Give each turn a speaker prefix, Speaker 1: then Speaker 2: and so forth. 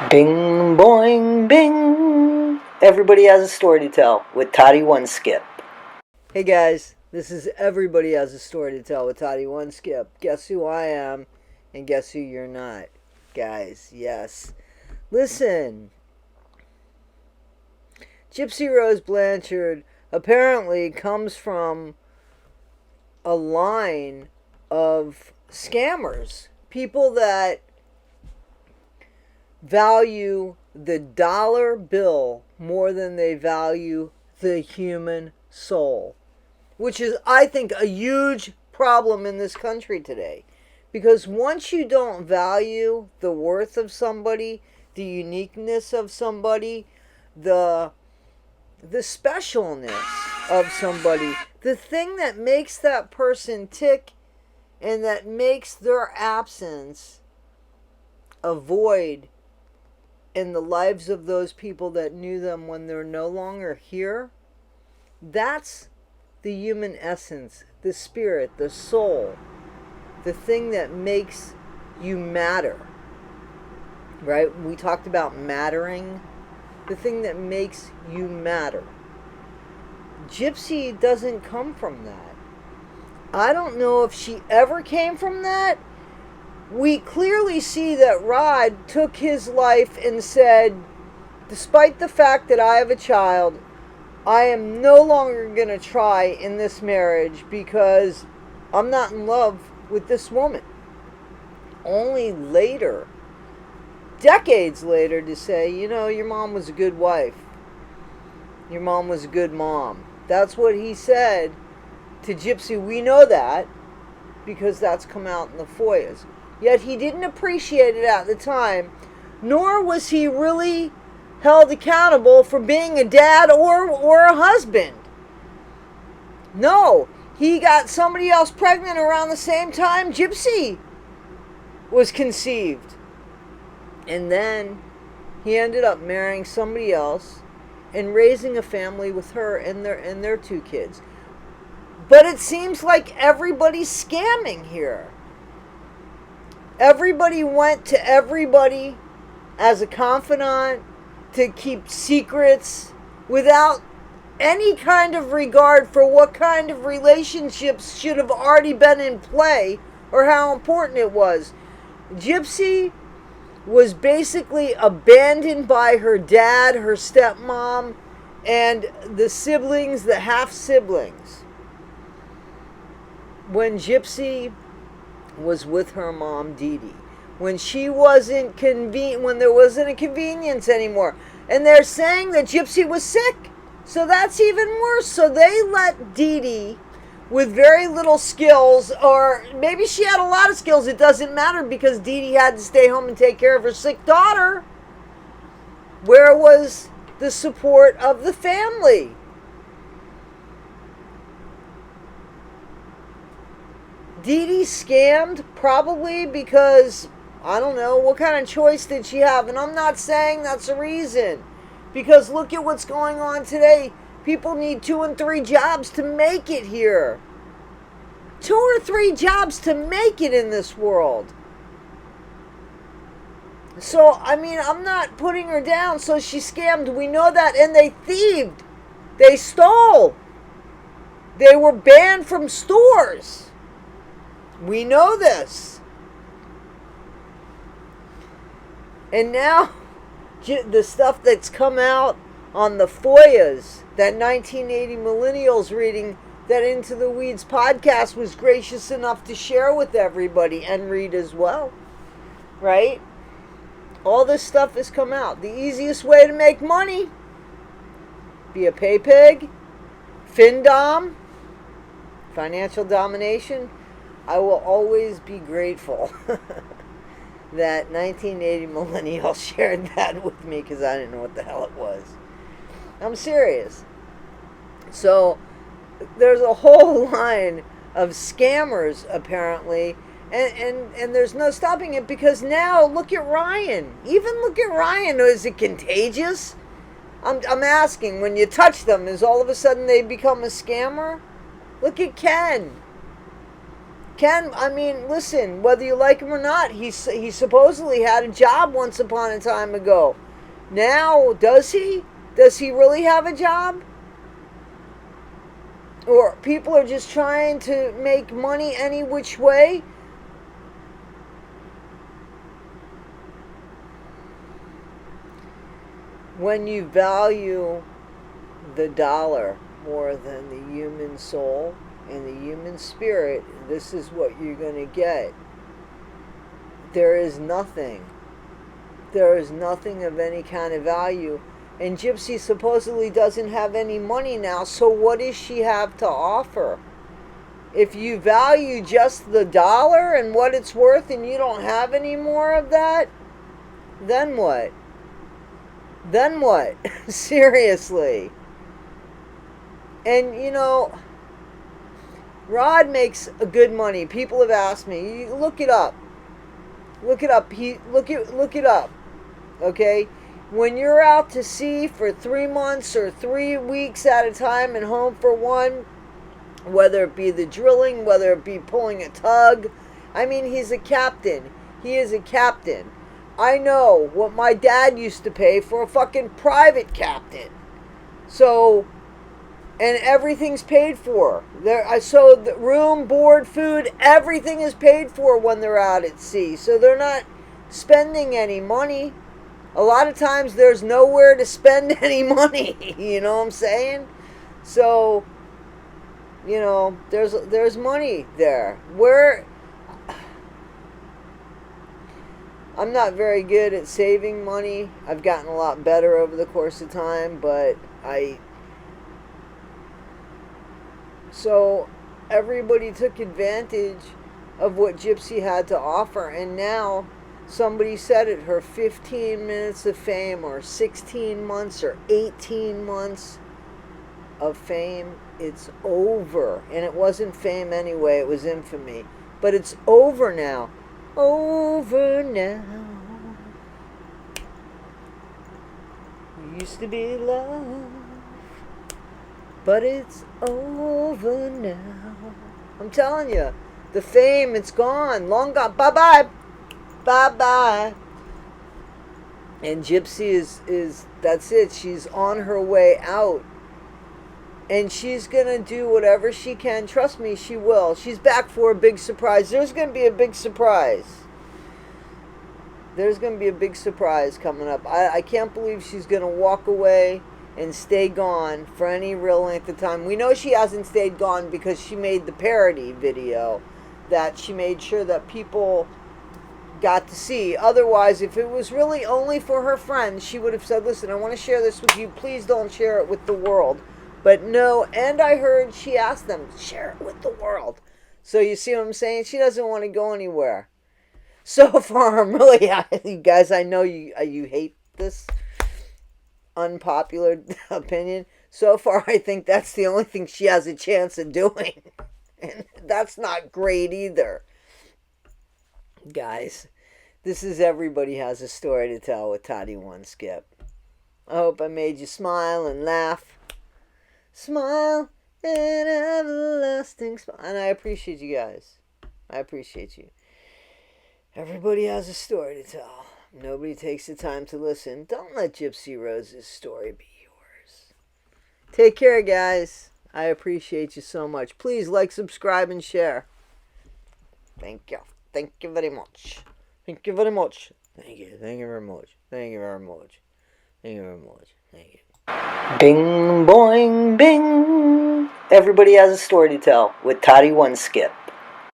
Speaker 1: Bing, boing, bing. Everybody has a story to tell with Toddie One Skip. Hey guys, this is Everybody Has a Story to Tell with Toddie One Skip. Guess who I am and guess who you're not. Guys, yes. Listen. Gypsy Rose Blanchard apparently comes from a line of scammers. People that value the dollar bill more than they value the human soul, which is, I think, a huge problem in this country today. Because once you don't value the worth of somebody, the uniqueness of somebody, the specialness of somebody, the thing that makes that person tick and that makes their absence a void in the lives of those people that knew them when they're no longer here, that's the human essence, the spirit, the soul, the thing that makes you matter. Right? We talked about mattering, the thing that makes you matter. Gypsy doesn't come from that. I don't know if she ever came from that. We clearly see that Rod took his life and said, despite the fact that I have a child, I am no longer going to try in this marriage because I'm not in love with this woman. Only later, decades later, to say, you know, your mom was a good wife. Your mom was a good mom. That's what he said to Gypsy. We know that because that's come out in the FOIAs. Yet he didn't appreciate it at the time, nor was he really held accountable for being a dad or a husband. No, he got somebody else pregnant around the same time Gypsy was conceived. And then he ended up marrying somebody else and raising a family with her and their two kids. But it seems like everybody's scamming here. Everybody went to everybody as a confidant to keep secrets without any kind of regard for what kind of relationships should have already been in play or how important it was. Gypsy was basically abandoned by her dad, her stepmom, and the siblings, the half-siblings. When Gypsy was with her mom, Dee, when she wasn't when there wasn't a convenience anymore. And they're saying that Gypsy was sick, so that's even worse. So they let Dee, with very little skills, or maybe she had a lot of skills, it doesn't matter, because Dee had to stay home and take care of her sick daughter. Where was the support of the family? Dee scammed probably because, I don't know, what kind of choice did she have? And I'm not saying that's a reason. Because look at what's going on today. People need 2 and 3 jobs to make it here. 2 or 3 jobs to make it in this world. So, I mean, I'm not putting her down. So she scammed. We know that. And they thieved. They stole. They were banned from stores. We know this. And now, the stuff that's come out on the FOIAs, that 1980 Millennials reading that Into the Weeds podcast was gracious enough to share with everybody and read as well. Right? All this stuff has come out. The easiest way to make money, be a pay pig, FinDom, financial domination. I will always be grateful that 1980 Millennial shared that with me because I didn't know what the hell it was. I'm serious. So there's a whole line of scammers apparently, and there's no stopping it because now look at Ryan. Even look at Ryan. Is it contagious? I'm asking. When you touch them, is all of a sudden they become a scammer? Look at Ken. Ken, I mean, listen, whether you like him or not, he supposedly had a job once upon a time ago. Now, does he? Does he really have a job? Or people are just trying to make money any which way? When you value the dollar more than the human soul and the human spirit, this is what you're going to get. There is nothing. There is nothing of any kind of value. And Gypsy supposedly doesn't have any money now, so what does she have to offer? If you value just the dollar and what it's worth and you don't have any more of that, then what? Then what? Seriously. And you know, Rod makes a good money. People have asked me, look it up. Look it up. Look it up. Okay? When you're out to sea for 3 months or 3 weeks at a time and home for one, whether it be the drilling, whether it be pulling a tug, I mean, he's a captain. He is a captain. I know what my dad used to pay for a fucking private captain. So, and everything's paid for. So the room, board, food, everything is paid for when they're out at sea. So they're not spending any money. A lot of times there's nowhere to spend any money. You know what I'm saying? So, you know, there's money there. I'm not very good at saving money. I've gotten a lot better over the course of time, but so everybody took advantage of what Gypsy had to offer, and now somebody said it, her 15 minutes of fame, or 16 months, or 18 months of fame, it's over. And it wasn't fame anyway, it was infamy. But it's over now. Over now. Used to be love, but it's over now. I'm telling you, the fame, it's gone. Long gone. Bye-bye. Bye-bye. And Gypsy is that's it. She's on her way out. And she's going to do whatever she can. Trust me, she will. She's back for a big surprise. There's going to be a big surprise. There's going to be a big surprise coming up. I can't believe she's going to walk away and stay gone for any real length of time. We know she hasn't stayed gone because she made the parody video that she made sure that people got to see. Otherwise, if it was really only for her friends, she would have said, listen, I want to share this with you. Please don't share it with the world. But no, and I heard she asked them, share it with the world. So you see what I'm saying? She doesn't want to go anywhere. So far, I'm really happy. You guys, I know you hate this unpopular opinion. So far, I think that's the only thing she has a chance of doing. And that's not great either. Guys, this is Everybody Has a Story to Tell with Toddie One Skip. I hope I made you smile and laugh. Smile, an everlasting smile. And I appreciate you guys. I appreciate you. Everybody has a story to tell. Nobody takes the time to listen. Don't let Gypsy Rose's story be yours. Take care, guys. I appreciate you so much. Please like, subscribe, and share. Thank you. Thank you very much. Thank you very much. Thank you. Thank you very much. Thank you very much. Thank you very much. Thank you. Bing, boing, bing. Everybody has a story to tell with Toddie One Skip.